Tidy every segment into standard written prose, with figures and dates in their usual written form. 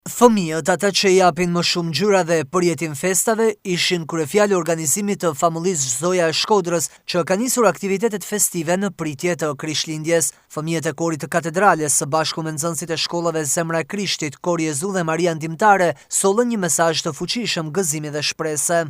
Fëmijët, ata që japin më shumë ngjyra dhe përjetim festave, ishin kryefjalë organizimit të famullisë Zoja e Shkodrës, që ka nisur aktivitetet festive në pritje të Krishtlindjes. Fëmijët e korit të katedrales, së bashku me nxënësit e shkollave Zemra e Krishtit, Kori Jezu dhe Maria Ndihmtare, sollën një mesazh të fuqishëm gëzimi dhe shprese.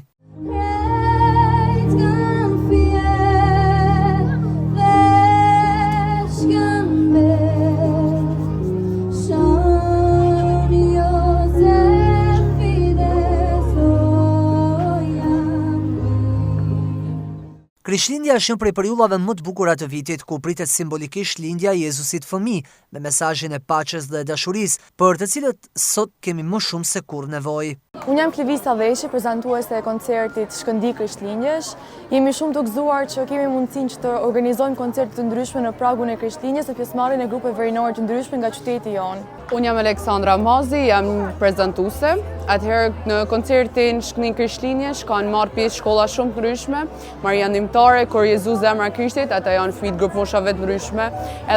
Krishtlindja është një prej periudhave më të bukura të vitit, ku pritet simbolikisht lindja e Jezusit fëmijë, me mesazhin e paqes dhe dashurisë, për të cilët sot kemi më shumë se kurrë nevojë. Unë jam Klevisa Veshi, prezantuese e koncertit Shkëndi Krishtlindjesh. Jemi shumë të gëzuar që kemi mundësinë që të organizojmë koncerte të ndryshme në pragun e Krishtlindjes, në pjesëmarrjen e grupeve verinore të ndryshme nga qyteti jonë. Unë jam Aleksandra Mazi, jam prezantuese. Atëherë në koncertin Shkëndi Krishtlindjesh kanë marrë pjesë shkolla shumë të ndryshme, Maria Ndihmtare, Kori Jezu, Zemra e Krishtit, ata janë fëmijë grup moshave të ndryshme,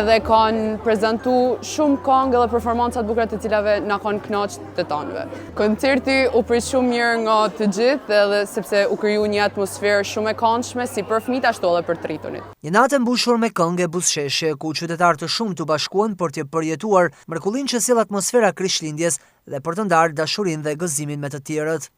edhe kanë prezantuar shumë këngë dhe performanca të bukura të cilave na kanë kënaqur të tanëve. Koncerti u prit shumë mirë nga të gjithë, edhe sepse u kriju një atmosferë shumë e këndshme si për fëmijët ashtu edhe për të rritunit. Një natë e mbushur me këngë e buzëqeshje, ku qytetarë të shumtë u bashkuan për të përjetuar mrekullinë që sjell atmosfera Krishtlindjes dhe për të ndarë dashurinë dhe gëzimin me të tjerët.